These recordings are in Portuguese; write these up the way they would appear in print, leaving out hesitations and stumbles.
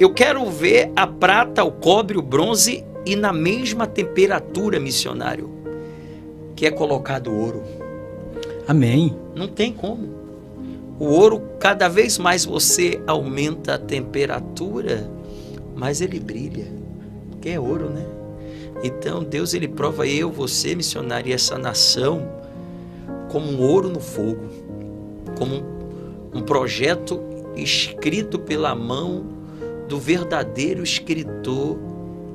Eu quero ver a prata, o cobre, o bronze e na mesma temperatura, missionário, que é colocado o ouro. Amém. Não tem como. O ouro, cada vez mais você aumenta a temperatura, mais ele brilha, porque é ouro, né? Então Deus, ele prova eu, você, missionário, e essa nação como um ouro no fogo, como um projeto escrito pela mão do verdadeiro escritor,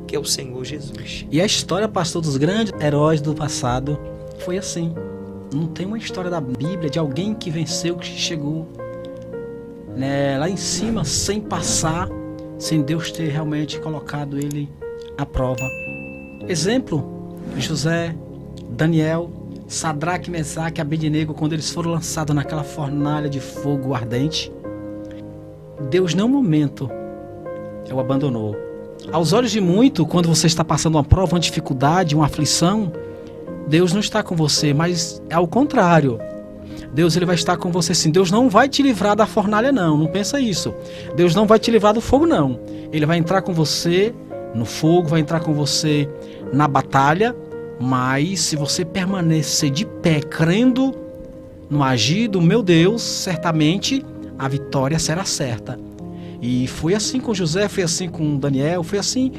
que é o Senhor Jesus. E a história, pastor, dos grandes heróis do passado foi assim. Não tem uma história da Bíblia de alguém que venceu, que chegou, né, lá em cima sem passar, sem Deus ter realmente colocado ele à prova. Exemplo, José, Daniel, Sadraque, Mesaque e Abednego, quando eles foram lançados naquela fornalha de fogo ardente, Deus, em nenhum momento, o abandonou. Aos olhos de muito, quando você está passando uma prova, uma dificuldade, uma aflição, Deus não está com você, mas é ao contrário. Deus, ele vai estar com você sim. Deus não vai te livrar da fornalha, não pensa isso. Deus não vai te livrar do fogo, não. Ele vai entrar com você no fogo, vai entrar com você na batalha, mas se você permanecer de pé, crendo no agir do meu Deus, certamente a vitória será certa. E foi assim com José, foi assim com Daniel, foi assim,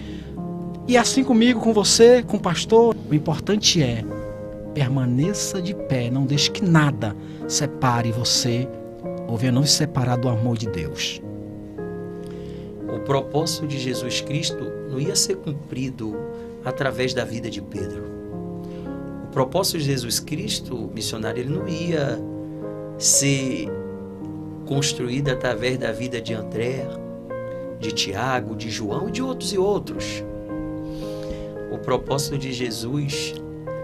e assim comigo, com você, com o pastor. O importante é, permaneça de pé, não deixe que nada separe você, ou venha não se separar do amor de Deus. O propósito de Jesus Cristo não ia ser cumprido através da vida de Pedro. O propósito de Jesus Cristo, missionário, ele não ia ser construído através da vida de André, de Tiago, de João e de outros. O propósito de Jesus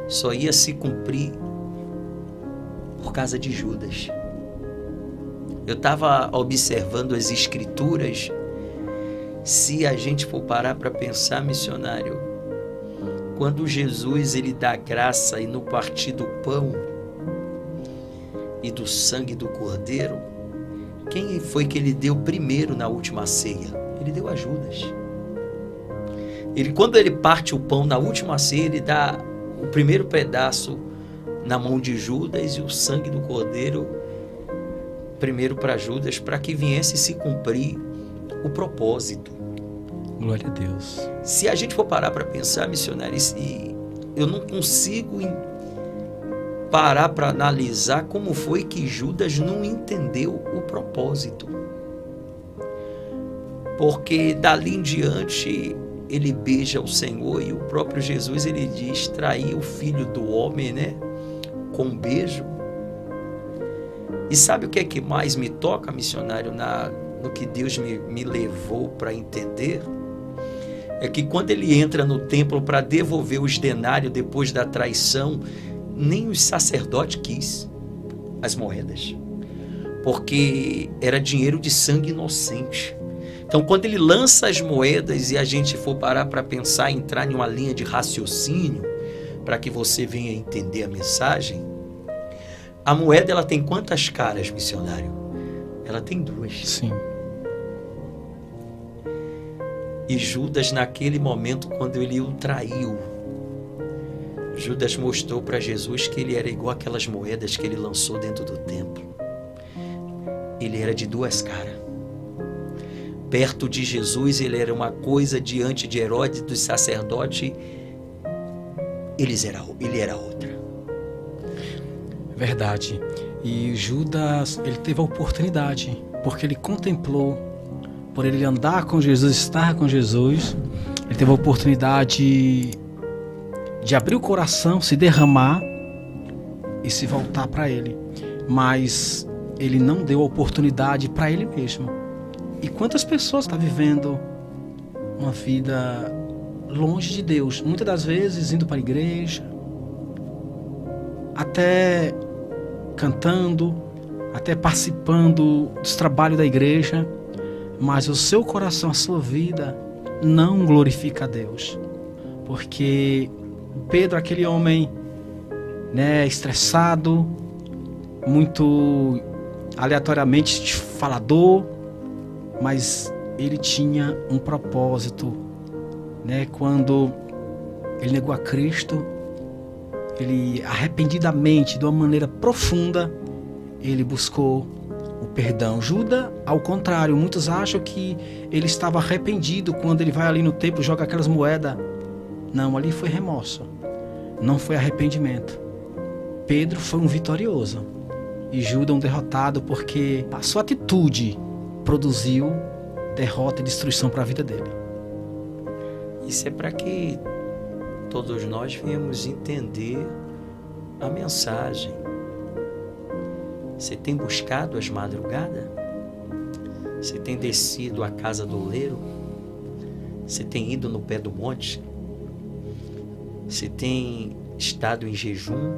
só ia se cumprir por causa de Judas. Eu estava observando as escrituras. Se a gente for parar para pensar, missionário, quando Jesus ele dá graça e no partir do pão e do sangue do cordeiro, quem foi que ele deu primeiro na última ceia? Ele deu a Judas. Quando ele parte o pão na última ceia, ele dá o primeiro pedaço na mão de Judas e o sangue do cordeiro primeiro para Judas, para que viesse se cumprir o propósito. Glória a Deus. Se a gente for parar para pensar, missionário, eu não consigo parar para analisar como foi que Judas não entendeu o propósito. Porque dali em diante ele beija o Senhor e o próprio Jesus ele diz, trair o filho do homem, né, com um beijo. E sabe o que é que mais me toca, missionário, no que Deus me levou para entender? É que quando ele entra no templo para devolver os denários depois da traição, nem os sacerdotes quis as moedas, porque era dinheiro de sangue inocente. Então, quando ele lança as moedas e a gente for parar para pensar, entrar em uma linha de raciocínio, para que você venha entender a mensagem, a moeda ela tem quantas caras, missionário? Ela tem duas. Sim. E Judas, naquele momento, quando ele o traiu, Judas mostrou para Jesus que ele era igual aquelas moedas que ele lançou dentro do templo. Ele era de duas caras. Perto de Jesus, ele era uma coisa, diante de Herodes, dos sacerdotes, ele era outra. Verdade. E Judas, ele teve a oportunidade, porque ele contemplou, por ele andar com Jesus, estar com Jesus, ele teve a oportunidade de abrir o coração, se derramar e se voltar para ele. Mas ele não deu a oportunidade para ele mesmo. E quantas pessoas estão vivendo uma vida longe de Deus? Muitas das vezes indo para a igreja, até cantando, até participando dos trabalhos da igreja, mas o seu coração, a sua vida não glorifica a Deus. Porque Pedro, aquele homem, né, estressado, muito aleatoriamente falador, mas ele tinha um propósito, né? Quando ele negou a Cristo, ele arrependidamente, de uma maneira profunda, ele buscou o perdão. Judas, ao contrário, muitos acham que ele estava arrependido quando ele vai ali no templo e joga aquelas moedas. Não, ali foi remorso, não foi arrependimento. Pedro foi um vitorioso e Judas um derrotado, porque a sua atitude produziu derrota e destruição para a vida dele. Isso é para que todos nós venhamos entender a mensagem. Você tem buscado as madrugadas? Você tem descido à casa do oleiro? Você tem ido no pé do monte? Você tem estado em jejum?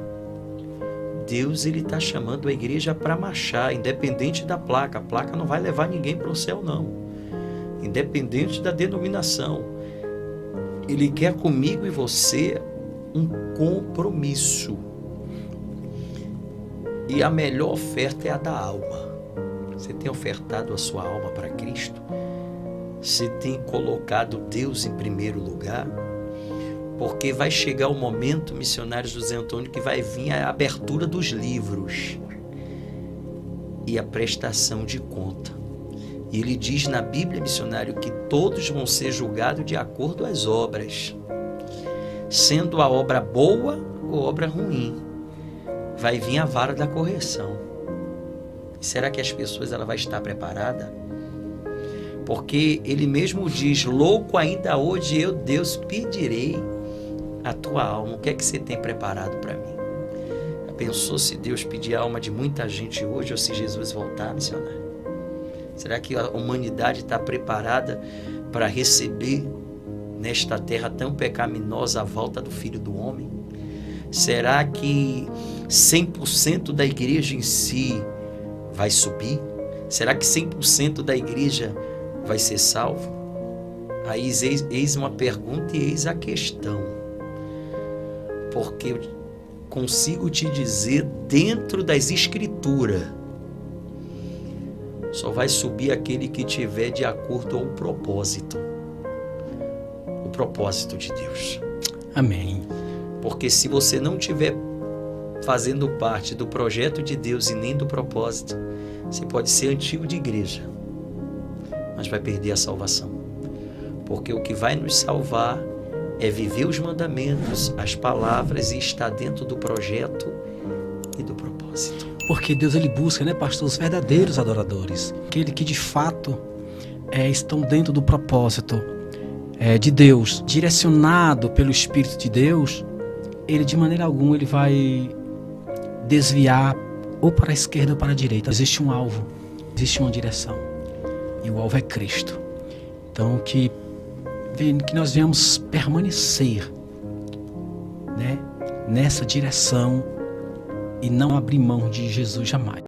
Deus, ele está chamando a igreja para marchar, independente da placa. A placa não vai levar ninguém para o céu, não. Independente da denominação. Ele quer comigo e você um compromisso. E a melhor oferta é a da alma. Você tem ofertado a sua alma para Cristo? Você tem colocado Deus em primeiro lugar? Porque vai chegar o momento, missionários do Zé Antônio, que vai vir a abertura dos livros e a prestação de conta. E ele diz na Bíblia, missionário, que todos vão ser julgados de acordo às obras, sendo a obra boa ou obra ruim. Vai vir a vara da correção. E será que as pessoas vão estar preparadas? Porque ele mesmo diz: louco ainda hoje eu, Deus, pedirei a tua alma. O que é que você tem preparado para mim? Já pensou se Deus pedir a alma de muita gente hoje, ou se Jesus voltar, missionário? Será que a humanidade está preparada para receber nesta terra tão pecaminosa a volta do Filho do Homem? Será que 100% da igreja em si vai subir? Será que 100% da igreja vai ser salvo? Aí eis uma pergunta e eis a questão. Porque eu consigo te dizer, dentro das Escrituras, só vai subir aquele que tiver de acordo ao propósito. O propósito de Deus. Amém. Porque se você não estiver fazendo parte do projeto de Deus e nem do propósito, você pode ser antigo de igreja, mas vai perder a salvação. Porque o que vai nos salvar é viver os mandamentos, as palavras e estar dentro do projeto e do propósito. Porque Deus, ele busca, né, pastor, os verdadeiros adoradores, aquele que de fato estão dentro do propósito de Deus, direcionado pelo Espírito de Deus. Ele de maneira alguma ele vai desviar ou para a esquerda ou para a direita. Existe um alvo, existe uma direção, e o alvo é Cristo. Então que nós venhamos permanecer, né, nessa direção e não abrir mão de Jesus jamais.